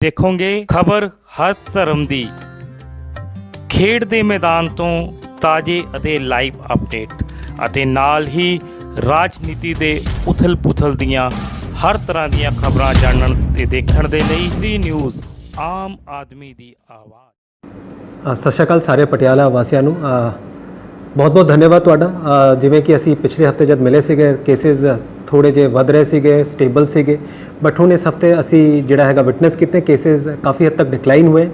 ਦੇਖੋਗੇ ਖਬਰ ਹਰ ਧਰਮ ਦੀ ਖੇਡ ਦੇ ਮੈਦਾਨ ਤੋਂ ਤਾਜ਼ੇ ਅਤੇ ਲਾਈਵ ਅਪਡੇਟ ਅਤੇ ਨਾਲ ਹੀ ਰਾਜਨੀਤੀ ਦੇ ਉਥਲ-ਪੁਥਲ ਦੀਆਂ ਹਰ ਤਰ੍ਹਾਂ ਦੀਆਂ ਖਬਰਾਂ ਜਾਣਨ ਤੇ ਦੇਖਣ ਦੇ ਲਈ ਫ੍ਰੀ ਨਿਊਜ਼ ਆਮ ਆਦਮੀ ਦੀ ਆਵਾਜ਼। ਸਤਿ ਸ਼੍ਰੀ ਅਕਾਲ ਸਾਰੇ ਪਟਿਆਲਾ ਵਾਸੀਆਂ ਨੂੰ ਬਹੁਤ ਬਹੁਤ ਧੰਨਵਾਦ ਤੁਹਾਡਾ। ਜਿਵੇਂ ਕਿ ਅਸੀਂ ਪਿਛਲੇ ਹਫਤੇ ਜਦ ਮਿਲੇ ਸੀਗੇ ਕੇਸਿਸ ਥੋੜੇ ਜਿਹੇ ਵੱਧ ਰਹੇ ਸੀਗੇ, ਸਟੇਬਲ ਸੀਗੇ, ਬਟ ਹੁਣ ਇਸ ਹਫਤੇ ਅਸੀਂ ਜਿਹੜਾ ਹੈਗਾ ਵਿਟਨੈਸ ਕੀਤੇ ਕੇਸਿਸ ਕਾਫੀ ਹੱਦ ਤੱਕ ਡਿਕਲਾਈਨ ਹੋਏ,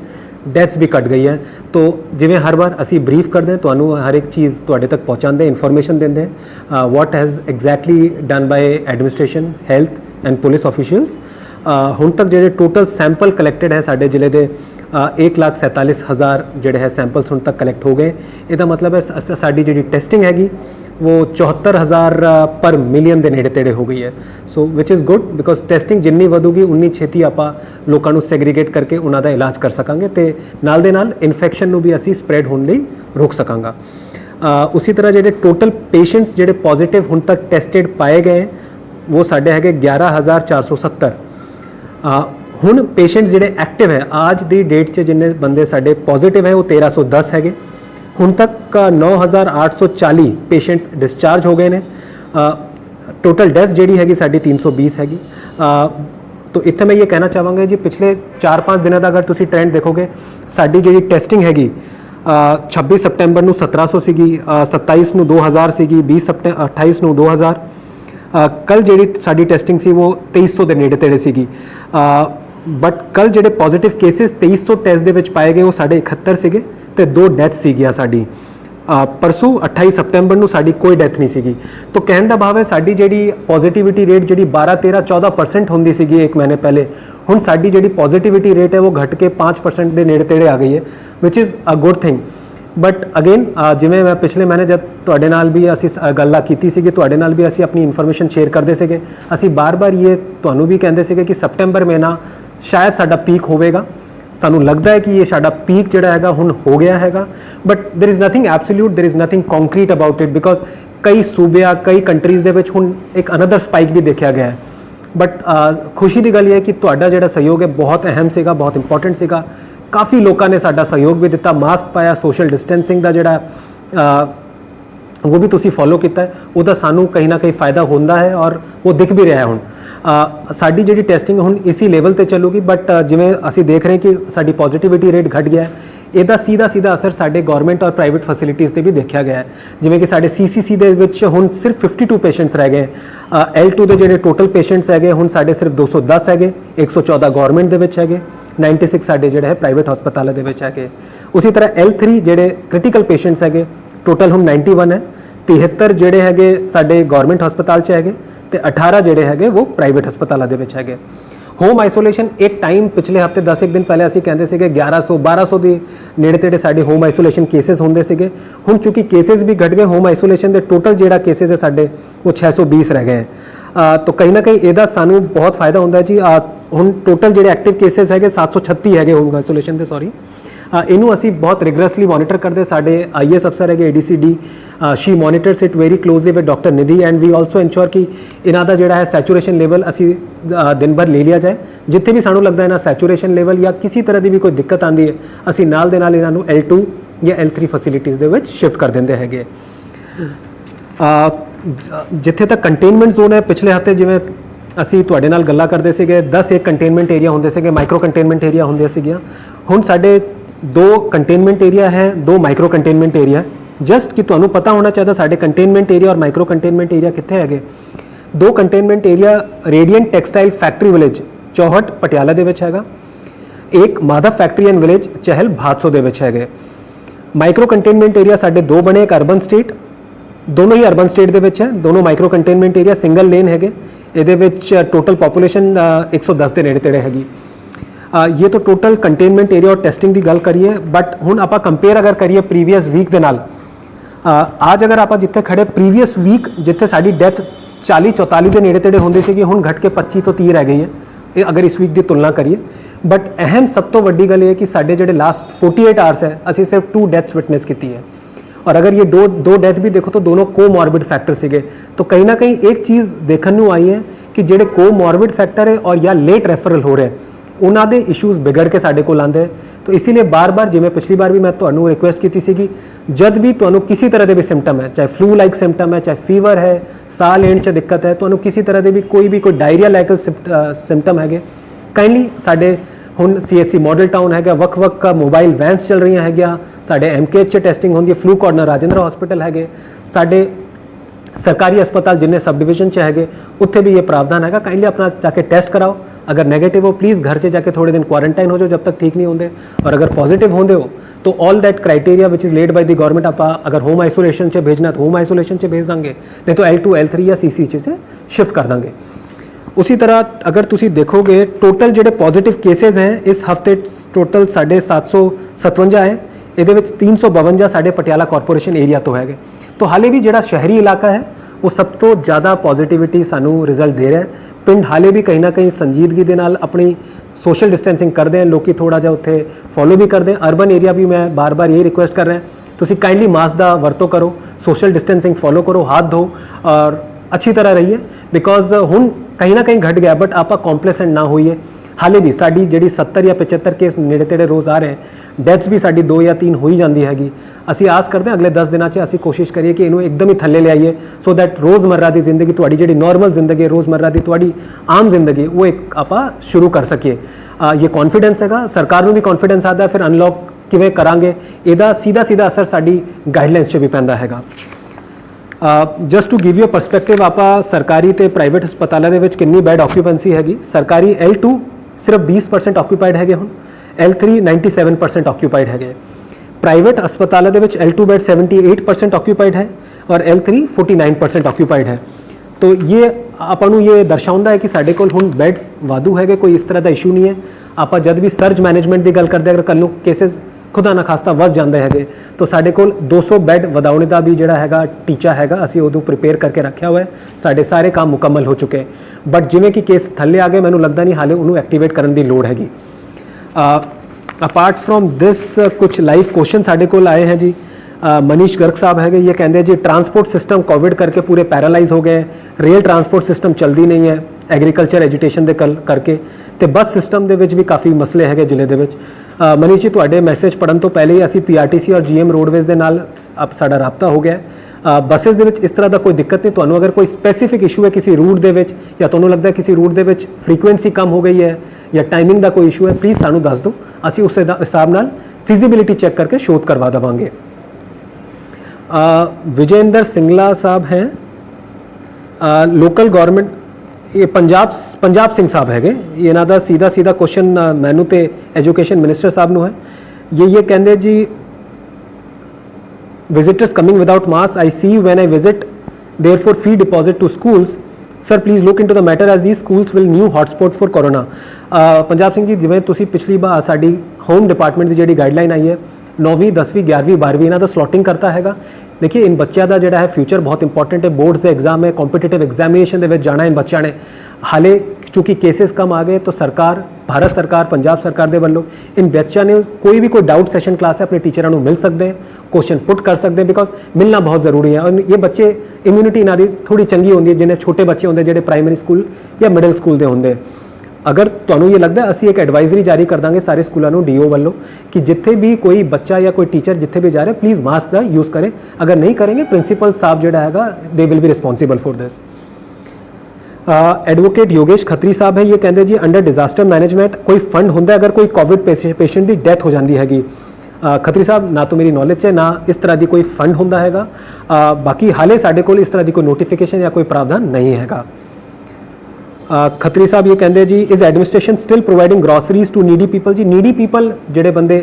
ਡੈਥਸ ਵੀ ਘਟ ਗਈ ਹੈ। ਤੋ ਜਿਵੇਂ ਹਰ ਵਾਰ ਅਸੀਂ ਬਰੀਫ ਕਰਦੇ ਹਾਂ ਤੁਹਾਨੂੰ, ਹਰ ਇੱਕ ਚੀਜ਼ ਤੁਹਾਡੇ ਤੱਕ ਪਹੁੰਚਾਉਂਦੇ, ਇਨਫੋਰਮੇਸ਼ਨ ਦਿੰਦੇ what has exactly done by administration, health and police officials. ਹੁਣ ਤੱਕ ਜਿਹੜੇ ਟੋਟਲ ਸੈਂਪਲ ਕਲੈਕਟਡ ਹੈ ਸਾਡੇ ਜ਼ਿਲ੍ਹੇ ਦੇ 1,47,000 ਜਿਹੜੇ ਹੈ ਸੈਂਪਲਸ ਹੁਣ ਤੱਕ ਕਲੈਕਟ ਹੋ ਗਏ। ਇਹਦਾ ਮਤਲਬ ਹੈ ਸਾਡੀ ਜਿਹੜੀ ਟੈਸਟਿੰਗ ਹੈਗੀ ਉਹ 74,000 ਪਰ ਮਿਲੀਅਨ ਦੇ ਨੇੜੇ ਤੇੜੇ ਹੋ ਗਈ ਹੈ। ਸੋ ਵਿਚ ਇਜ਼ ਗੁੱਡ ਬਿਕੋਜ਼ ਟੈਸਟਿੰਗ ਜਿੰਨੀ ਵਧੂਗੀ ਉਨੀ ਛੇਤੀ ਆਪਾਂ ਲੋਕਾਂ ਨੂੰ ਸੈਗਰੀਗੇਟ ਕਰਕੇ ਉਹਨਾਂ ਦਾ ਇਲਾਜ ਕਰ ਸਕਾਂਗੇ ਤੇ ਨਾਲ ਦੇ ਨਾਲ ਇਨਫੈਕਸ਼ਨ ਨੂੰ ਵੀ ਅਸੀਂ ਸਪਰੈਡ ਹੋਣ ਲਈ ਰੋਕ ਸਕਾਂਗਾ। ਉਸੇ ਤਰ੍ਹਾਂ ਜਿਹੜੇ ਟੋਟਲ ਪੇਸ਼ੈਂਟਸ ਜਿਹੜੇ ਪੋਜ਼ਿਟਿਵ ਹੁਣ ਤੱਕ ਟੈਸਟਡ ਪਾਏ ਗਏ ਉਹ ਸਾਡੇ ਹੈਗੇ 11,470। ਹੁਣ ਪੇਸ਼ੈਂਟ ਜਿਹੜੇ ਐਕਟਿਵ ਹੈ ਅੱਜ ਦੀ ਡੇਟ 'ਚ ਜਿੰਨੇ ਬੰਦੇ ਸਾਡੇ ਪੋਜ਼ਿਟਿਵ ਹੈ ਉਹ 1,310 ਹੈਗੇ। ਹੁਣ ਤੱਕ 9,840 ਪੇਸ਼ੈਂਟਸ ਡਿਸਚਾਰਜ ਹੋ ਗਏ ਨੇ। ਟੋਟਲ ਡੈਥ ਜਿਹੜੀ ਹੈਗੀ ਸਾਡੀ 320 ਹੈਗੀ। ਤੋ ਇੱਥੇ ਮੈਂ ਇਹ ਕਹਿਣਾ ਚਾਹਾਂਗਾ ਜੀ ਪਿਛਲੇ 4-5 ਦਿਨਾਂ ਦਾ ਅਗਰ ਤੁਸੀਂ ਟ੍ਰੈਂਡ ਦੇਖੋਗੇ ਸਾਡੀ ਜਿਹੜੀ ਟੈਸਟਿੰਗ ਹੈਗੀ 26 ਸਪਟੈਂਬਰ ਨੂੰ 1700 ਸੀਗੀ, 27 ਨੂੰ 2000 ਸੀਗੀ, 28 ਨੂੰ 2000। ਕੱਲ ਜਿਹੜੀ ਸਾਡੀ ਟੈਸਟਿੰਗ ਸੀ ਉਹ 2300 ਦੇ ਨੇੜੇ ਤੇੜੇ ਸੀਗੀ। ਬਟ ਕੱਲ ਜਿਹੜੇ ਪੋਜ਼ਿਟਿਵ ਕੇਸਿਸ 2300 ਟੈਸਟ ਦੇ ਵਿੱਚ ਪਾਏ ਗਏ ਉਹ ਸਾਡੇ 71 ਸੀਗੇ ਤੇ 2 ਡੈਥ ਸੀਗੀਆਂ ਸਾਡੀ। ਪਰਸੋਂ 28 ਸਪਟੈਂਬਰ ਨੂੰ ਸਾਡੀ ਕੋਈ ਡੈਥ ਨਹੀਂ ਸੀਗੀ। ਤੋ ਕਹਿਣ ਦਾ ਭਾਵ ਹੈ ਸਾਡੀ ਜਿਹੜੀ ਪੋਜ਼ਿਟਿਵਿਟੀ ਰੇਟ ਜਿਹੜੀ 12, 13, 14% ਹੁੰਦੀ ਸੀਗੀ ਇੱਕ ਮਹੀਨੇ ਪਹਿਲੇ, ਹੁਣ ਸਾਡੀ ਜਿਹੜੀ ਪੋਜ਼ਿਟਿਵਿਟੀ ਰੇਟ ਹੈ ਉਹ ਘਟ ਕੇ 5% ਦੇ ਨੇੜੇ ਤੇੜੇ ਆ ਗਈ ਹੈ, which is a good thing. But again ਜਿਵੇਂ ਮੈਂ ਪਿਛਲੇ ਮਹੀਨੇ ਜਦ ਤੁਹਾਡੇ ਨਾਲ ਵੀ ਅਸੀਂ ਗੱਲਾਂ ਕੀਤੀ ਸੀਗੀ, ਤੁਹਾਡੇ ਨਾਲ ਵੀ ਅਸੀਂ ਆਪਣੀ ਇਨਫੋਰਮੇਸ਼ਨ ਸ਼ੇਅਰ ਕਰਦੇ ਸੀਗੇ, ਅਸੀਂ ਬਾਰ-ਬਾਰ ਇਹ ਤੁਹਾਨੂੰ ਵੀ ਕਹਿੰਦੇ ਸੀਗੇ ਕਿ ਸਪਟੈਂਬਰ ਮਹੀਨਾ ਸ਼ਾਇਦ ਸਾਡਾ ਪੀਕ ਹੋਵੇਗਾ। ਸਾਨੂੰ ਲੱਗਦਾ ਹੈ ਕਿ ਇਹ ਸਾਡਾ ਪੀਕ ਜਿਹੜਾ ਹੈਗਾ ਹੁਣ ਹੋ ਗਿਆ ਹੈਗਾ, but there is nothing absolute, there is nothing concrete about it because ਕਈ ਸੂਬਿਆਂ ਕਈ ਕੰਟਰੀਜ਼ ਦੇ ਵਿੱਚ ਹੁਣ ਇੱਕ ਅਨਦਰ ਸਪਾਈਕ ਵੀ ਦੇਖਿਆ ਗਿਆ ਹੈ। ਬਟ ਖੁਸ਼ੀ ਦੀ ਗੱਲ ਇਹ ਹੈ ਕਿ ਤੁਹਾਡਾ ਜਿਹੜਾ ਸਹਿਯੋਗ ਹੈ ਬਹੁਤ ਅਹਿਮ ਸੀਗਾ, ਬਹੁਤ ਇੰਪੋਰਟੈਂਟ ਸੀਗਾ। ਕਾਫੀ ਲੋਕਾਂ ਨੇ ਸਾਡਾ ਸਹਿਯੋਗ ਵੀ ਦਿੱਤਾ, ਮਾਸਕ ਪਾਇਆ, ਸੋਸ਼ਲ ਡਿਸਟੈਂਸਿੰਗ ਦਾ ਜਿਹੜਾ ਉਹ ਵੀ ਤੁਸੀਂ ਫੋਲੋ ਕੀਤਾ, ਉਹਦਾ ਸਾਨੂੰ ਕहीं ਨਾ ਕहीं ਫਾਇਦਾ ਹੁੰਦਾ ਹੈ ਔਰ ਉਹ ਦਿਖ ਵੀ ਰਿਹਾ ਹੈ। ਹੁਣ ਸਾਡੀ ਜਿਹੜੀ ਟੈਸਟਿੰਗ ਹੁਣ ਇਸੀ ਲੈਵਲ ਤੇ ਚੱਲੂਗੀ, ਬਟ ਜਿਵੇਂ ਅਸੀਂ ਦੇਖ ਰਹੇ ਕਿ ਸਾਡੀ ਪੋਜ਼ਿਟਿਵਿਟੀ ਰੇਟ ਘਟ ਗਿਆ ਹੈ, ਇਹਦਾ ਸਿੱਧਾ ਅਸਰ ਸਾਡੇ ਗਵਰਨਮੈਂਟ ਔਰ ਪ੍ਰਾਈਵੇਟ ਫੈਸਿਲਿਟੀਜ਼ ਤੇ ਵੀ ਦੇਖਿਆ ਗਿਆ ਹੈ। ਜਿਵੇਂ ਕਿ ਸਾਡੇ CCC ਦੇ ਵਿੱਚ ਹੁਣ ਸਿਰਫ 52 ਪੇਸ਼ੈਂਟਸ ਰਹਿ ਗਏ। L2 ਦੇ ਜਿਹੜੇ ਟੋਟਲ ਪੇਸ਼ੈਂਟਸ ਹੈਗੇ ਹੁਣ ਸਾਡੇ ਸਿਰਫ 210 ਹੈਗੇ, 114 ਗਵਰਨਮੈਂਟ ਦੇ ਵਿੱਚ ਹੈਗੇ, 96 ਸਾਡੇ ਜਿਹੜੇ ਹੈ ਪ੍ਰਾਈਵੇਟ ਹਸਪਤਾਲਾਂ ਦੇ ਵਿੱਚ ਹੈਗੇ। ਉਸੇ ਤਰ੍ਹਾਂ L3 ਜਿਹੜੇ ਕ੍ਰਿਟੀਕਲ ਪੇਸ਼ੈਂਟਸ ਹੈਗੇ ਟੋਟਲ ਹੁਣ 91 ਹੈ, 73 ਜਿਹੜੇ ਹੈਗੇ ਸਾਡੇ ਗਵਰਨਮੈਂਟ ਹਸਪਤਾਲ 'ਚ ਹੈਗੇ ਤੇ 18 ਜਿਹੜੇ ਹੈਗੇ ਉਹ ਪ੍ਰਾਈਵੇਟ ਹਸਪਤਾਲਾਂ ਦੇ ਵਿੱਚ ਹੈਗੇ। ਹੋਮ ਆਈਸੋਲੇਸ਼ਨ ਇੱਕ ਟਾਈਮ ਪਿਛਲੇ ਹਫਤੇ 10 ਦਿਨ ਪਹਿਲੇ ਅਸੀਂ ਕਹਿੰਦੇ ਸੀਗੇ 1100-1200 ਦੇ ਨੇੜੇ ਤੇੜੇ ਸਾਡੇ ਹੋਮ ਆਈਸੋਲੇਸ਼ਨ ਕੇਸਿਸ ਹੁੰਦੇ ਸੀਗੇ। ਹੁਣ ਚੂੰਕਿ ਕੇਸਿਸ ਵੀ ਘਟ ਗਏ, ਹੋਮ ਆਈਸੋਲੇਸ਼ਨ ਦੇ ਟੋਟਲ ਜਿਹੜਾ ਕੇਸਿਸ ਹੈ ਸਾਡੇ ਉਹ 620 ਰਹਿ ਗਏ। ਤਾਂ ਕहीं ਨਾ ਕहीं ਇਹਦਾ ਸਾਨੂੰ ਬਹੁਤ ਫਾਇਦਾ ਹੁੰਦਾ ਜੀ। ਹੁਣ ਟੋਟਲ ਜਿਹੜੇ ਐਕਟਿਵ ਕੇਸਿਸ ਹੈਗੇ 736 ਹੈਗੇ ਹੋਮ ਆਈਸੋਲੇਸ਼ਨ ਦੇ, ਸੌਰੀ। ਇਹਨੂੰ ਅਸੀਂ ਬਹੁਤ ਰਿਗਰਸਲੀ ਮੋਨੀਟਰ ਕਰਦੇ। ਸਾਡੇ IAS ਅਫਸਰ ਹੈਗੇ ADCD, she monitors it very closely with doctor Nidhi and we also ensure ਕਿ ਇਹਨਾਂ ਦਾ ਜਿਹੜਾ ਹੈ ਸੈਚੂਰੇਸ਼ਨ ਲੈਵਲ ਅਸੀਂ ਦਿਨ ਭਰ ਲੈ ਲਿਆ ਜਾਏ। ਜਿੱਥੇ ਵੀ ਸਾਨੂੰ ਲੱਗਦਾ ਇਹਨਾਂ ਸੈਚੂਰੇਸ਼ਨ ਲੈਵਲ ਜਾਂ ਕਿਸੇ ਤਰ੍ਹਾਂ ਦੀ ਵੀ ਕੋਈ ਦਿੱਕਤ ਆਉਂਦੀ ਹੈ ਅਸੀਂ ਨਾਲ ਦੇ ਨਾਲ ਇਹਨਾਂ ਨੂੰ L2 ਜਾਂ L3 ਫੈਸਿਲਿਟੀਜ਼ ਦੇ ਵਿੱਚ ਸ਼ਿਫਟ ਕਰ ਦਿੰਦੇ ਹੈਗੇ। ਜਿੱਥੇ ਤੱਕ ਕੰਟੇਨਮੈਂਟ ਜ਼ੋਨ ਹੈ, ਪਿਛਲੇ ਹਫਤੇ ਜਿਵੇਂ ਅਸੀਂ ਤੁਹਾਡੇ ਨਾਲ ਗੱਲਾਂ ਕਰਦੇ ਸੀਗੇ 10 ਇੱਕ ਕੰਟੇਨਮੈਂਟ ਏਰੀਆ ਹੁੰਦੇ ਸੀਗੇ, ਮਾਈਕਰੋ ਕੰਟੇਨਮੈਂਟ ਏਰੀਆ ਹੁੰਦੇ ਸੀਗੀਆਂ। ਹੁਣ ਸਾਡੇ 2 ਕੰਟੇਨਮੈਂਟ ਏਰੀਆ ਹੈ, 2 ਮਾਈਕਰੋ ਕੰਟੇਨਮੈਂਟ ਏਰੀਆ। ਜਸਟ ਕਿ ਤੁਹਾਨੂੰ ਪਤਾ ਹੋਣਾ ਚਾਹੀਦਾ ਸਾਡੇ ਕੰਟੇਨਮੈਂਟ ਏਰੀਆ ਔਰ ਮਾਈਕਰੋ ਕੰਟੇਨਮੈਂਟ ਏਰੀਆ ਕਿੱਥੇ ਹੈਗੇ। 2 containment area radiant textile factory village Chauhat Patiala ਦੇ ਵਿੱਚ ਹੈਗਾ, ਇੱਕ Madhav factory and village Chahal Bhadson ਦੇ ਵਿੱਚ ਹੈਗੇ। ਮਾਈਕਰੋ ਕੰਟੇਨਮੈਂਟ ਏਰੀਆ ਸਾਡੇ 2 ਬਣੇ, ਇੱਕ ਅਰਬਨ ਸਟੇਟ, ਦੋਨੋਂ ਹੀ ਅਰਬਨ ਸਟੇਟ ਦੇ ਵਿੱਚ ਹੈ। ਦੋਨੋਂ micro containment area single lane ਹੈਗੇ। ਇਹਦੇ ਵਿੱਚ ਟੋਟਲ ਪੋਪੂਲੇਸ਼ਨ 110 ਦੇ ਨੇੜੇ ਤੇੜੇ ਹੈਗੀ। ये तो टोटल कंटेनमेंट एरिया और टेस्टिंग की गल करिए, बट हुण आपां कंपेयर अगर करिए प्रीवियस वीक दे नाल, आज अगर आपां जिथे खड़े प्रीवियस वीक जिथे साडी डेथ 40-44 के नेड़े तेड़े होंदी सीगी हुण घट के 25 तो 30 रह गई है अगर इस वीक की तुलना करिए। बट अहम सब तो वड्डी गल ये कि साडे जिहड़े लास्ट 48 आवर्स है असीं सिर्फ 2 डेथ्स विटनेस की है, और अगर ये दो डेथ भी देखो तो दोनों कोमॉर्बिड फैक्टर सीगे। तो कहीं ना कहीं एक चीज़ देखने को आई है कि जेडे कोमॉर्बिड फैक्टर है और या लेट रेफरल हो रहे हैं, ਉਹਨਾਂ ਦੇ ਇਸ਼ੂਜ਼ ਵਿਗੜ ਕੇ ਸਾਡੇ ਕੋਲ ਆਉਂਦੇ। तो इसीलिए बार बार जिवें पिछली बार भी मैं ਤੁਹਾਨੂੰ रिक्वेस्ट की सी, जब भी ਤੁਹਾਨੂੰ किसी तरह के भी सिम्पटम है, चाहे फ्लू लाइक सिम्पटम है, चाहे फीवर है, साह लेने च दिक्कत है, ਤੁਹਾਨੂੰ किसी तरह के भी कोई डायरिया लाइक सिम्पटम है, काइंडली साडे ਹੁਣ CHC मॉडल टाउन है, वक्-वक् मोबाइल वैन्स चल रही है, साडे MKH च टेस्टिंग होंदी है, फ्लू कॉर्नर राजेंद्र हॉस्पिटल है, साडे सरकारी अस्पताल जिन्हें सब डिवीजन च है उत्थे भी ये प्रावधान है। काइंडली अपना जाके टेस्ट कराओ, अगर नेगेटिव हो प्लीज़ घर से जाके थोड़े दिन क्वारंटाइन हो जाओ जब तक ठीक नहीं होंगे, और अगर पॉजिटिव होंगे हो तो all that criteria which is led by the government आप अगर होम आइसोलेशन से भेजना तो होम आइसोलेशन से भेज देंगे, नहीं तो L2 L3 या CC से शिफ्ट कर देंगे। उसी तरह अगर तुसी देखोगे टोटल ਜਿਹੜੇ पॉजिटिव केसेस हैं इस हफ्ते टोटल 757 है, ये 352 साढ़े पटियाला कॉरपोरेशन एरिया तो है। तो हाले भी जो शहरी इलाका है वो सब तो ज़्यादा पॉजिटिविटी सानू रिजल्ट दे रहा है। पिंड हाले भी कहीं ना कहीं संजीदगी के नाल अपनी सोशल डिस्टेंसिंग करते हैं, लोग थोड़ा जा उत्थे फॉलो भी करते हैं। अर्बन एरिया भी मैं बार बार यही रिक्वेस्ट कर रहा है तुसी काइंडली मास्क का वरतो करो, सोशल डिस्टेंसिंग फॉलो करो, हाथ धो और अच्छी तरह रहिए, बिकॉज हुण कहीं ना कहीं घट गया बट आप कॉम्प्लेसेंट ना होइए। हाले भी साड़ी जी 70 या 75 केस नेड़े तेड़े रोज़ आ रहे हैं, डेथ्स भी साड़ी 2 या 3 हो ही जाती हैगी। असी आस करते हैं अगले 10 दिनों से असी कोशिश करिए कि इनू एकदम ही थल्ले ले आइए, सो दैट रोज़मर्रा की जिंदगी तुहाड़ी जी नॉर्मल जिंदगी है, रोज़मर्रा की तुहाड़ी आम जिंदगी वो एक आप शुरू कर सकिए। ये कॉन्फिडेंस है, सरकार में भी कॉन्फिडेंस आता है, फिर अनलॉक किवें करांगे इहदा सीधा सीधा असर साड़ी गाइडलाइंस 'च भी पैंदा हैगा। Just to give you perspective आप सरकारी ते प्राइवेट हस्पतालों के कितनी बैड ऑक्यूपेंसी हैगी। सरकारी L2 सिर्फ 20% ऑक्यूपाइड है, हुण L3 97% ऑक्यूपाइड है। प्राइवेट अस्पतालों के L2 बैड 78% ऑक्यूपाइड है और L3 49% ऑक्यूपाइड है। तो ये आपू ये दर्शाता है कि साढ़े कोल हुण बैड्स वाधू है, कोई इस तरह का इशू नहीं है। आप जब भी सर्ज मैनेजमेंट की गल करते अगर कल केसेस खुदा ना खास्ता वध जाते हैं तो साढ़े कोल 200 बैड वधाने का भी जोड़ा है टीचा है, असी उदों प्रिपेयर करके रखा हुआ है। साढ़े सारे काम मुकम्मल हो चुके हैं, बट जिमें कि केस थले आ गए मैनू लगता नहीं हाले उन्होंने एक्टिवेट करने की लोड़ हैगी। अपार्ट फ्रॉम दिस कुछ लाइव क्वेश्चन साढ़े कोल आए हैं जी। मनीष गर्ग साहब है, ये कहते हैं जी ट्रांसपोर्ट सिस्टम कोविड करके पूरे पैरालाइज हो गए, रेल ट्रांसपोर्ट सिस्टम चलती नहीं है एग्रीकल्चर एजुटेशन के करके, तो बस सिस्टम के भी काफ़ी मसले है जिले के। मनीष जी तुहाडे मैसेज पढ़न तो पहले ही असी PRTC और GM रोडवेज के नाल अब साडा राबता हो गया। बसेज दे विच इस तरह का कोई दिक्कत नहीं, तुहानू अगर कोई स्पैसीफिक इशू है किसी रूट दे विच या तुहानू लगता है किसी रूट दे विच फ्रीकुएंसी कम हो गई है या टाइमिंग का कोई इशू है, प्लीज़ सानू दस दो, असी उस हिसाब नाल फिजिबिलिटी चेक करके शोध करवा देवांगे। विजेंद्र सिंगला साहब हैं, लोकल गवर्नमेंट ये पंजाब सिंह साहब है, ये इन्हां दा सीधा सीधा क्वेश्चन मैनू तो एजुकेशन मिनिस्टर साहब नू है। ये कहते जी visitors coming without mask I see when I visit therefore fee deposit to schools sir please look into the matter as the schools will new hotspot for corona. Punjab Singh ji जिवें तुसीं पिछली बार साडी होम डिपार्टमेंट की जी गाइडलाइन आई है 9वीं 10वीं 11वीं 12वीं इन्हां दा स्लॉटिंग करता हैगा। देखिए इन बच्चों का जोड़ा है फ्यूचर बहुत इंपॉर्टेंट है, बोर्ड्स के एग्जाम है, कॉम्पीटिटिव एग्जामिनेशन के जाना इन बच्चों ने। हाले चूँकि केसेस कम आ गए तो सरकार भारत सरकार पंजाब सरकार के वालों इन बच्चों ने कोई भी कोई डाउट सैशन क्लास है अपने टीचरों को मिल सकते हैं, क्वेश्चन पुट कर सकते हैं, बिकॉज मिलना बहुत जरूरी है। और ये बच्चे इम्यूनिटी इन्हों की थोड़ी चंगी होंगी है, जिन्हें छोटे बच्चे होंगे जो प्राइमरी स्कूल या मिडल स्कूल के होंगे। अगर तुहानू ये लगता है असी एक एडवाइजरी जारी कर देंगे सारे स्कूलों को DO वालों कि जिथे भी कोई बच्चा या कोई टीचर जिथे भी जा रहे प्लीज़ मास्क का यूज़ करें, अगर नहीं करेंगे प्रिंसीपल साहब जो है they will be responsible for this. Advocate Yogesh Khatri साहब है, ये कहते जी अंडर डिजास्टर मैनेजमेंट कोई फंड होंगे अगर कोई कोविड पेशेंट की डेथ हो जाती हैगी। खत्री साहब ना तो मेरी नॉलेज है ना इस तरह की कोई फंड होंदा हैगा, बाकी हाले साडे कोल इस तरह की कोई नोटिफिकेशन या कोई प्रावधान नहीं हैगा। खत्री साहब ये कहते जी is administration still providing groceries to needy people. जी नीडी पीपल जेडे बंदे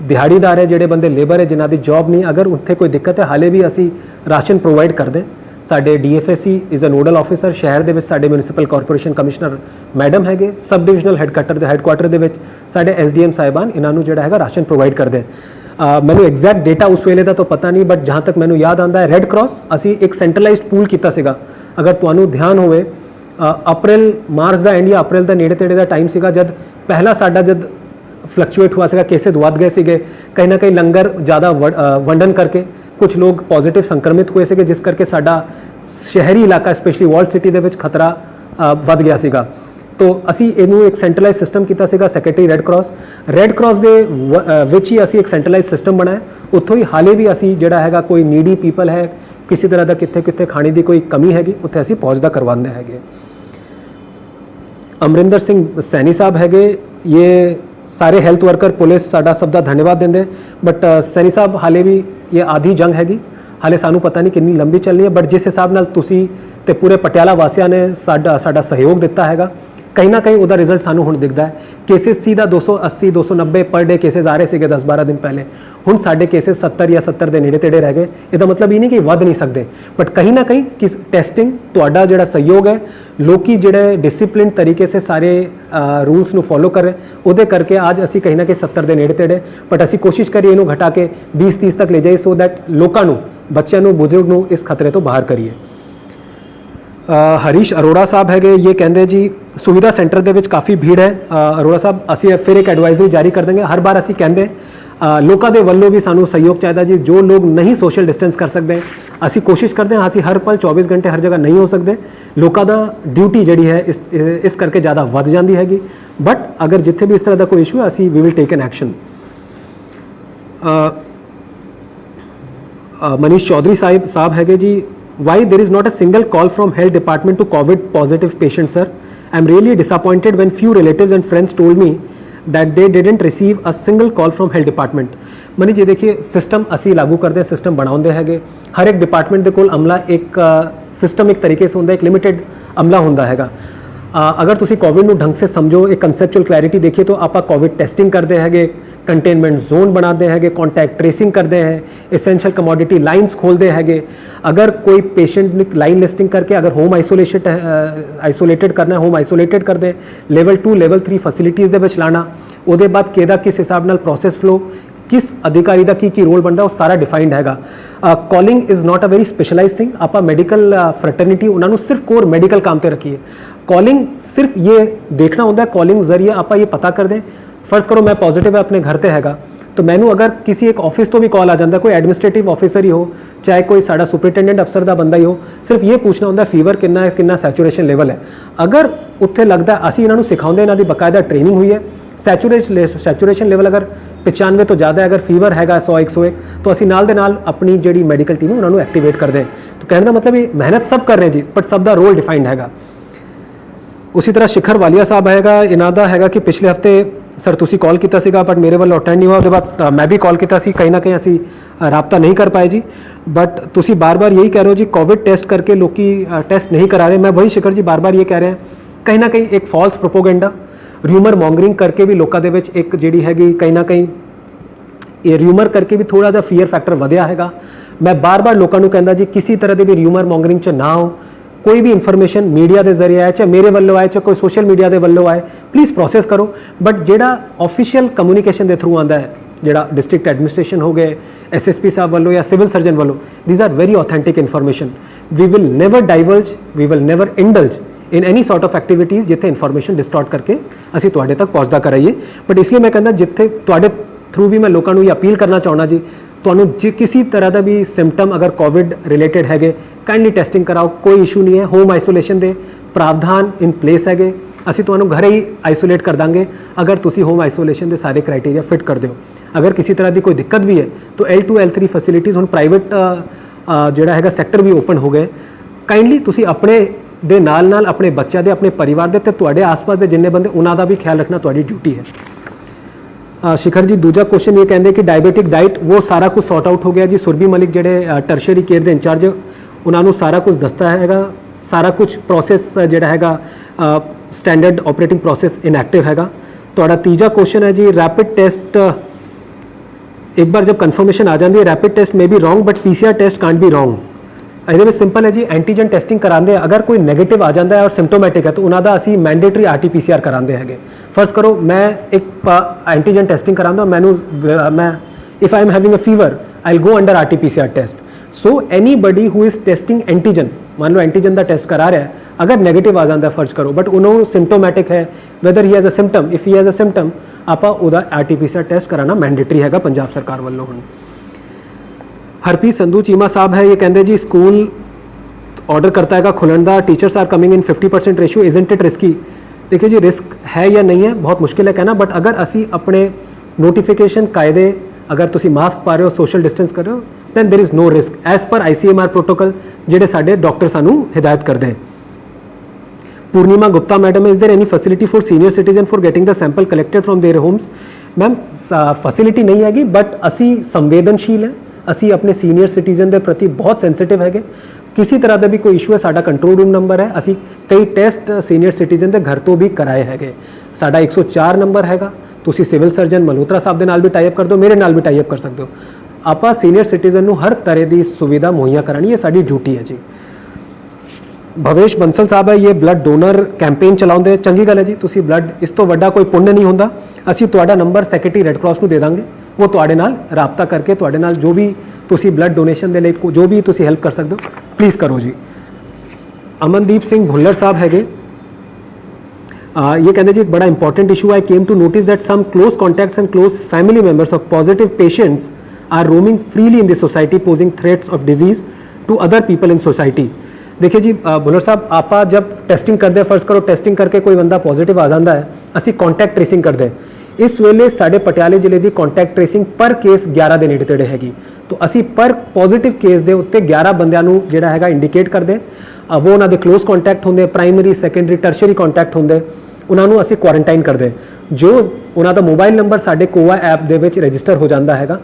दिहाड़ीदार है, जेडे बंदे लेबर है, जिन्हों की जॉब नहीं, अगर उत्थे कोई दिक्कत है हाले भी असी राशन प्रोवाइड कर दें। साडे DFSC is a nodal officer शहर के साडे म्यूनसिपल कॉरपोरेशन कमिश्नर मैडम है, सब डिविजनल हैडकुआटर के साडे SDM साहिबान इन्हों जो है राशन प्रोवाइड कर दें। मैंने एग्जैक्ट डेटा उस वेले का तो पता नहीं, बट जहाँ तक मैंने याद आता है रेड क्रॉस असी एक सेंट्रलाइज्ड पूल किया सीगा। अगर तुहानू ध्यान होवे अप्रैल मार्च का एंड या अप्रैल का नेड़े तेड़े का टाइम सीगा जब पहला साडा जब फ्लक्चुएट हुआ सीगा, केसेस वध गए सीगे, कहीं ना कहीं लंगर ज़्यादा वंडन करके कुछ लोग पॉजिटिव संक्रमित हुए थे, जिस करके साडा शहरी इलाका स्पेशली वॉल्ड सिटी के खतरा वध गया सीगा। तो ਅਸੀਂ ਇਹਨੂੰ ਇੱਕ ਸੈਂਟਰਲਾਈਜ਼ ਸਿਸਟਮ ਕੀਤਾ ਸੀਗਾ ਸੈਕਟਰੀ ਰੈੱਡ ਕਰਾਸ ਦੇ ਵਿੱਚ ਹੀ ਅਸੀਂ ਇੱਕ ਸੈਂਟਰਲਾਈਜ਼ ਸਿਸਟਮ ਬਣਾਇਆ। ਉੱਥੋਂ ਹੀ ਹਾਲੇ ਵੀ ਅਸੀਂ ਜਿਹੜਾ ਹੈਗਾ ਕੋਈ ਨੀਡੀ ਪੀਪਲ ਹੈ, ਕਿਸੇ ਤਰ੍ਹਾਂ ਦਾ ਕਿੱਥੇ ਕਿੱਥੇ ਖਾਣੇ ਦੀ ਕੋਈ ਕਮੀ ਹੈਗੀ, ਉੱਥੇ ਅਸੀਂ ਪਹੁੰਚਦਾ ਕਰਵਾਉਂਦੇ ਹੈਗੇ। ਅਮਰਿੰਦਰ ਸਿੰਘ ਸੈਣੀ ਸਾਹਿਬ ਹੈਗੇ, ਇਹ ਸਾਰੇ ਹੈਲਥ ਵਰਕਰ ਪੁਲਿਸ ਸਾਡਾ ਸਭ ਦਾ ਧੰਨਵਾਦ ਦਿੰਦੇ। ਬਟ ਸੈਣੀ ਸਾਹਿਬ ਹਾਲੇ ਵੀ ਇਹ ਆधी ਜੰਗ ਹੈਗੀ, ਹਾਲੇ ਸਾਨੂੰ ਪਤਾ ਨਹੀਂ ਕਿੰਨੀ ਲੰਬੀ ਚੱਲਣੀ ਹੈ। ਬਟ ਜਿਸ ਹਿਸਾਬ ਨਾਲ ਤੁਸੀਂ ਤੇ ਪੂਰੇ ਪਟਿਆਲਾ ਵਾਸੀਆਂ ਨੇ ਸਾਡਾ ਸਹਿਯੋਗ ਦਿੱਤਾ ਹੈਗਾ, ਕहीं ना कहीं ਉਹਦਾ ਰਿਜ਼ਲਟ ਸਾਨੂੰ ਹੁਣ ਦਿਖਦਾ ਹੈ। ਕੇਸਿਸ ਸੀ ਦਾ 280 290 ਪਰ ਡੇ ਕੇਸਿਸ ਆ ਰਹੇ ਸੀਗੇ 10-12 ਦਿਨ ਪਹਿਲੇ, ਹੁਣ ਸਾਡੇ ਕੇਸਿਸ 70 ਜਾਂ 70 ਦੇ ਨੇੜੇ ਤੇੜੇ ਰਹਿ ਗਏ। ਇਹਦਾ ਮਤਲਬ ਇਹ ਨਹੀਂ ਕਿ ਵੱਧ ਨਹੀਂ ਸਕਦੇ, ਬਟ ਕहीं ना कहीं ਕਿਸ ਟੈਸਟਿੰਗ ਤੁਹਾਡਾ ਜਿਹੜਾ ਸਹਿਯੋਗ ਹੈ, ਲੋਕੀ ਜਿਹੜੇ ਡਿਸਿਪਲਿਨ ਤਰੀਕੇ ਸੇ ਸਾਰੇ ਰੂਲਸ ਨੂੰ ਫੋਲੋ ਕਰ ਰਹੇ, ਉਹਦੇ ਕਰਕੇ ਅੱਜ ਅਸੀਂ ਕहीं ना कहीं 70 ਦੇ ਨੇੜੇ ਤੇੜੇ, ਬਟ ਅਸੀਂ ਕੋਸ਼ਿਸ਼ ਕਰੀਏ ਇਹਨੂੰ ਘਟਾ ਕੇ 20-30 ਤੱਕ ਲੈ ਜਾਈਏ, ਸੋ ਦੈਟ ਲੋਕਾਂ ਨੂੰ, ਬੱਚਿਆਂ ਨੂੰ, ਬਜ਼ੁਰਗ ਨੂੰ ਇਸ ਖਤਰੇ ਤੋਂ ਬਾਹਰ ਕਰੀਏ। ਹਰੀਸ਼ ਅਰੋੜਾ ਸਾਹਿਬ ਹੈਗੇ, ਇਹ ਕਹਿੰਦੇ ਜੀ ਸੁਵਿਧਾ ਸੈਂਟਰ ਦੇ ਵਿੱਚ ਕਾਫੀ ਭੀੜ ਹੈ। ਅਰੋੜਾ ਸਾਹਿਬ, ਅਸੀਂ ਫਿਰ ਇੱਕ ਐਡਵਾਈਜ਼ਰੀ ਜਾਰੀ ਕਰ ਦਾਂਗੇ। ਹਰ ਵਾਰ ਅਸੀਂ ਕਹਿੰਦੇ ਲੋਕਾਂ ਦੇ ਵੱਲੋਂ ਵੀ ਸਾਨੂੰ ਸਹਿਯੋਗ ਚਾਹੀਦਾ ਜੀ। ਜੋ ਲੋਕ ਨਹੀਂ ਸੋਸ਼ਲ ਡਿਸਟੈਂਸ ਕਰ ਸਕਦੇ, ਅਸੀਂ ਕੋਸ਼ਿਸ਼ ਕਰਦੇ ਹਾਂ, ਅਸੀਂ ਹਰ ਪਲ 24 ਘੰਟੇ ਹਰ ਜਗ੍ਹਾ ਨਹੀਂ ਹੋ ਸਕਦੇ। ਲੋਕਾਂ ਦਾ ਡਿਊਟੀ ਜਿਹੜੀ ਹੈ ਇਸ ਕਰਕੇ ਜ਼ਿਆਦਾ ਵੱਧ ਜਾਂਦੀ ਹੈਗੀ। ਬਟ ਅਗਰ ਜਿੱਥੇ ਵੀ ਇਸ ਤਰ੍ਹਾਂ ਦਾ ਕੋਈ ਇਸ਼ੂ ਹੈ, ਅਸੀਂ we will take an action. Manish Chaudhary ਸਾਹਿਬ ਹੈਗੇ ਜੀ, why there is not a single call from health department to covid positive patients, sir? I'm really disappointed when few relatives and friends told me that they didn't receive a single call from health department. Mani ji ਦੇਖिए, system ਅਸੀਂ ਲਾਗੂ ਕਰਦੇ ਹਾਂ, system ਬਣਾਉਂਦੇ ਹੈਗੇ। ਹਰ ਇੱਕ department ਦੇ ਕੋਲ ਅਮਲਾ ਇੱਕ ਸਿਸਟਮ ਇੱਕ ਤਰੀਕੇ ਸੇ ਹੁੰਦਾ, ਇੱਕ ਲਿਮਿਟਡ ਅਮਲਾ ਹੁੰਦਾ ਹੈਗਾ। अगर तुसी कोविड ਨੂੰ ढंग से समझो, एक कंसेप्चुअल क्लैरिटी देखिए, तो आप कोविड टेस्टिंग करते हैं, कंटेनमेंट जोन बनाते हैं, कॉन्टैक्ट ट्रेसिंग करते हैं, एसेंशियल कमोडिटी लाइन्स खोलते हैं। अगर कोई पेशेंट लाइन लिस्टिंग करके अगर होम आइसोलेटेड करना है, होम आइसोलेटेड कर दे, लेवल 2 लेवल 3 फैसिलिटीज़ ਦੇ ਵਿੱਚ ਲਾਣਾ, ਉਹਦੇ ਬਾਅਦ ਕਿਹਦਾ ਕਿਸ ਹਿਸਾਬ ਨਾਲ ਪ੍ਰੋਸੈਸ ਫਲੋ, किस अधिकारी का की रोल बनता है, वो सारा डिफाइंड हैगा। Calling is not a very specialize thing. आप मैडिकल फ्रैटर्निटी उन्होंने सिर्फ कोर मेडिकल काम ते रखिए। कॉलिंग सिर्फ ये देखना होता है, कॉलिंग जरिए आप ये पता कर दें, फर्ज करो मैं पॉजिटिव है अपने घर ते हैगा, तो मैनू अगर किसी एक ऑफिस तो भी कॉल आ जाता है, कोई एडमिनिस्ट्रेटिव ऑफिसर ही हो, चाहे कोई साड़ा सुपरिटेंडेंट अफसर का बंदा ही हो, सिर्फ ये पूछना होता है फीवर कितना है, कितना सैचुरेशन लेवल है। अगर उत्थे लगता है, असी इन्होंने सिखाते, इन्हों की बकायदा ट्रेनिंग हुई है, सैचुरेशन लेवल अगर 95 तो ज़्यादा है, अगर फीवर हैगा 100-101, तो असी नाल दे नाल अपनी जी मैडिकल टीम उन्होंने एक्टिवेट कर दें। तो कहने का मतलब ये मेहनत सब कर रहे हैं जी, बट सब का रोल डिफाइंड हैगा। उसी तरह शिखर वालिया साहब हैगा, इन्हों का हैगा कि पिछले हफ्ते सर तुसी कॉल किया सीगा, बट मेरे वालों अटेंड नहीं हुआ, उसके बाद मैं भी कॉल किया सी, कहीं ना कहीं असी राबता नहीं कर पाए जी। बट तुसी बार बार यही कह रहे हो जी, कोविड टेस्ट करके लोग टेस्ट नहीं करा रहे। मैं वही शिखर जी बार बार ये कह रहे हैं, कहीं ना कहीं एक फॉल्स प्रोपोगेंडा, र्यूमर मॉन्गरिंग करके भी लोगों के विच एक जिहड़ी हैगी, कहीं ना कहीं ये र्यूमर करके भी थोड़ा जा फीयर फैक्टर वधिया हैगा। मैं बार बार लोगों को कहता जी, किसी तरह के भी र्यूमर मॉन्गरिंग च ना हो। कोई भी इन्फॉर्मेशन मीडिया के जरिए आए, चाहे मेरे वालों आए, चाहे कोई सोशल मीडिया के वालों आए, प्लीज़ प्रोसैस करो। बट जिहड़ा ऑफिशियल कम्यूनीकेशन के थ्रू आता है, जिहड़ा डिस्ट्रिक्ट एडमिनिस्ट्रेशन हो गए, SSP साहब वालों या सिविल सर्जन वालों, these are very authentic information. We will never diverge, we will never indulge in any sort of activities जिथे इन्फॉर्मेशन डिस्टॉर्ट करके असी तुहाडे तक पहुँचता कराइए। बट इसलिए मैं कहना, जिथे तुहाडे थ्रू भी मैं लोगों को ये अपील करना चाहना जी, ਤੁਹਾਨੂੰ ਜੇ किसी तरह का भी सिम्पटम अगर कोविड रिलेटेड है, काइंडली टेस्टिंग कराओ, कोई इशू नहीं है। होम आइसोलेशन के प्रावधान इन प्लेस है, असी तुहानू घरे ही आइसोलेट कर देंगे अगर तुसी होम आइसोलेशन के सारे क्राइटेरिया फिट कर दो। अगर किसी तरह की कोई दिक्कत भी है तो L2 L3 फैसिलिटीज़ हुण प्राइवेट जिहड़ा हैगा सैक्टर भी ओपन हो गए। काइंडली तुसी अपने दे नाल अपने बच्चों के, अपने परिवार के, तुहाडे आस-पास के जिन्ने बंदे उन्हां दा भी ख्याल रखना तुहाडी ड्यूटी है। शिखर जी दूजा क्वेश्चन ये कहते कि डायबिटिक डाइट वो सारा कुछ सॉर्ट आउट हो गया जी। सुरभि मलिक जेडे टर्शरी केयर के इंचार्ज, उन्होंने सारा कुछ दसता हैगा, सारा कुछ प्रोसैस जेड़ा हैगा स्टैंडर्ड ऑपरेटिंग प्रोसैस इनएक्टिव हैगा। तो तीजा क्वेश्चन है जी, रैपिड टेस्ट एक बार जब कन्फर्मेशन आ जाती है, रैपिड टेस्ट में भी wrong but PCR test can't be wrong. ये सिंपल है जी, एंटीजन टेस्टिंग कराते, अगर कोई नैगेटिव आ जाता है और सिम्टोमैटिक है तो उन्होंने असी मैंडेटरी RT-PCR कराते हैं। फर्स्ट करो मैं एक एंटीजन टेस्टिंग कराता, मैं if I am having a fever I will go under RT-PCR test. So anybody who is testing antigen, मान लो एंटीजन का टेस्ट करा रहा है, अगर नैगेटिव आ जाता है फर्ज करो, बट उन्होंने सिम्टोमैटिक है, weather he has a symptom, if he has a symptom, आप RT-PCR टेस्ट कराना मैंडेटरी है पंजाब सरकार वालों। हुण हरप्रीत संधू चीमा साहब है, ये कहते जी स्कूल ऑर्डर करता है खुलन का, teachers are coming in 50% ratio, isn't it risky? देखिए जी, रिस्क है या नहीं है बहुत मुश्किल है कहना, बट अगर ਅਸੀਂ ਆਪਣੇ ਨੋਟੀਫਿਕੇਸ਼ਨ ਕਾयदे अगर ਤੁਸੀਂ ਮਾਸਕ ਪਾ ਰਹੇ ਹੋ, ਸੋਸ਼ਲ ਡਿਸਟੈਂਸ ਕਰ ਰਹੇ ਹੋ, then there is no risk as per ICMR protocol ਜਿਹੜੇ ਸਾਡੇ ਡਾਕਟਰ ਸਾਨੂੰ ਹਿਦਾਇਤ ਕਰਦੇ ਹਨ। Purnima Gupta madam, is there any facility for senior citizen for getting the sample collected from their homes? Ma'am facility नहीं हैगी, बट असी संवेदनशील है, असी अपने सीनियर सिटीजन के प्रति बहुत सेंसिटिव है। किसी तरह का भी कोई इशू है, साडा कंट्रोल रूम नंबर है, असी कई टेस्ट सीनियर सिटीजन के घर तो भी कराए है। साडा 104 नंबर हैगा, तुसी सिविल सर्जन मल्होत्रा साहब के नाल भी टाइप कर दो, मेरे नाल भी टाइप कर सकते हो। आप सीनियर सिटीजन को हर तरह की सुविधा मुहैया करानी, ये साडी ड्यूटी है जी। भवेश बंसल साहब है, ये ब्लड डोनर कैंपेन चलाਉਂਦੇ, ਚੰਗੀ ਗੱਲ ਹੈ ਜੀ। ਤੁਸੀਂ ਬਲੱਡ, ਇਸ ਤੋਂ ਵੱਡਾ ਕੋਈ ਪੁੰਨ ਨਹੀਂ ਹੁੰਦਾ। ਅਸੀਂ ਤੁਹਾਡਾ ਨੰਬਰ ਸੈਕਟਰੀ ਰੈੱਡ ਕਰਾਸ ਨੂੰ ਦੇ ਦਾਂਗੇ, ਉਹ ਤੁਹਾਡੇ ਨਾਲ ਰਾਬਤਾ ਕਰਕੇ ਤੁਹਾਡੇ ਨਾਲ ਜੋ ਵੀ ਤੁਸੀਂ ਬਲੱਡ ਡੋਨੇਸ਼ਨ ਦੇ ਲਈ ਜੋ ਵੀ ਤੁਸੀਂ ਹੈਲਪ ਕਰ ਸਕਦੇ ਹੋ ਪਲੀਜ਼ ਕਰੋ ਜੀ। ਅਮਨਦੀਪ ਸਿੰਘ ਭੁੱਲਰ ਸਾਹਿਬ ਹੈਗੇ, ये कहते जी एक बड़ा important issue I came to notice that some close contacts and close family members of positive patients are roaming freely in the society posing threats of disease to other people in society. देखिए जी भुल्लर साहब, आप जब testing करते, फर्ज करो testing करके कोई बंदा पॉजिटिव आ जाता है, असी कॉन्टैक्ट ट्रेसिंग करते, इस वेले साढ़े पटियाले जिले की कॉन्टैक्ट ट्रेसिंग पर केस 11 के नेड़े तेड़े हैगी। तो असी पर पॉजिटिव केस के उत्ते 11 बंदियां नूं जिहड़ा हैगा इंडिकेट करते, वो उन्होंने क्लोज कॉन्टैक्ट होंगे, प्राइमरी सैकेंडरी टर्शरी कॉन्टैक्ट होंगे, उन्होंने असी क्वारंटाइन करते। जो उन्होंने मोबाइल नंबर साढ़े कोवा ऐप दे विच रजिस्टर हो जाता है,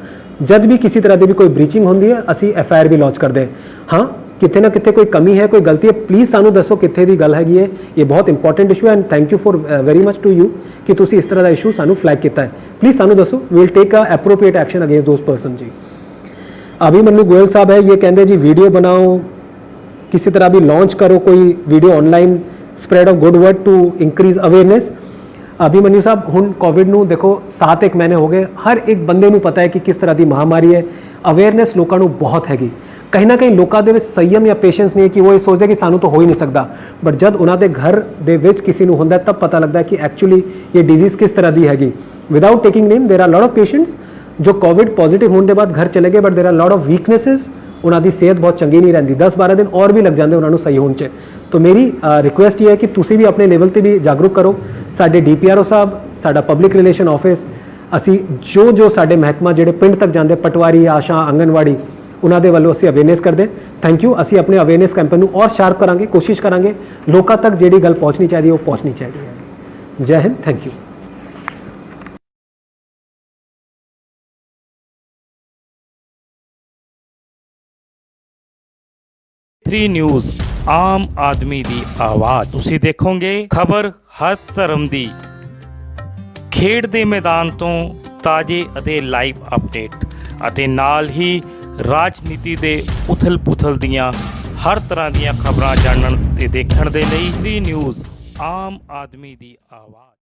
जब भी किसी तरह की भी कोई ब्रीचिंग होंदी है असी FIR भी लॉन्च करते। हाँ, कितने ना कितने कोई कमी है, कोई गलती है, प्लीज़ सानू दसो कितने की गल हैगी है। ये बहुत इंपॉर्टेंट इशू है and thank you for very much to you कि तुसी इस तरह का इशू सानू फ्लैग किया है। प्लीज़ सानू दसो, we will take a appropriate action against those person जी। अभिमन्यु गोयल साहब है, ये कहते जी वीडियो बनाओ, किसी तरह भी लॉन्च करो कोई video online, spread of good word to increase awareness. Abhimanyu साहब, हुण कोविड नूं देखो 7-1 महीने हो गए, हर एक बंदे नूं पता है कि किस तरह की महामारी है, अवेयरनेस लोगों नूं बहुत हैगी। कहीं ना कहीं लोगों के संयम या पेशेंस नहीं है कि वो ये सोचते कि सानू तो हो ही नहीं सकता, बट जब उन्होंने घर दे विच किसी नूं हुंदा तब पता लगता है कि एक्चुअली ये डिजीज़ किस तरह की हैगी। Without taking name, there are lot of patients जो कोविड पॉजिटिव होने के बाद घर चले गए, but there are lot of weaknesses, उन्होंने सेहत बहुत चंगी नहीं रही, 10-12 दिन और भी लग जाते उन्होंने सही होने च। तो मेरी रिक्वेस्ट ये है कि तुसी भी अपने लेवल पर भी जागरूक करो। साडे DPRO साहब, साडा पब्लिक रिलेशन ऑफिस, असी जो साडे महकमा जिहड़े पिंड तक जाते, पटवारी, आशा, आंगनवाड़ी, उन्होंने वालों असी अवेयरनेस करते। Thank you. असी अपने अवेयरनेस कैंपेन और शार्प करांगे, कोशिश करांगे लोगों तक जिहड़ी गल पहुँचनी चाहिए वो पहुँचनी चाहिए। जय Hind, thank you. 3 news Aam Aadmi ਦੀ ਆਵਾਜ਼। ਤੁਸੀਂ ਦੇਖੋਗੇ ਖਬਰ ਹਰ ਧਰਮ ਦੀ, ਖੇਡ ਦੇ ਮੈਦਾਨ ਤੋਂ ਤਾਜ਼ੇ ਅਤੇ ਲਾਈਵ ਅਪਡੇਟ, ਅਤੇ ਨਾਲ ਹੀ ਰਾਜਨੀਤੀ ਦੇ ਉਥਲ-ਪੁਥਲ ਦੀਆਂ ਹਰ ਤਰ੍ਹਾਂ ਦੀਆਂ ਖਬਰਾਂ ਜਾਣਨ ਤੇ ਦੇਖਣ ਦੇ ਲਈ 3 ਨਿਊਜ਼ ਆਮ ਆਦਮੀ ਦੀ ਆਵਾਜ਼।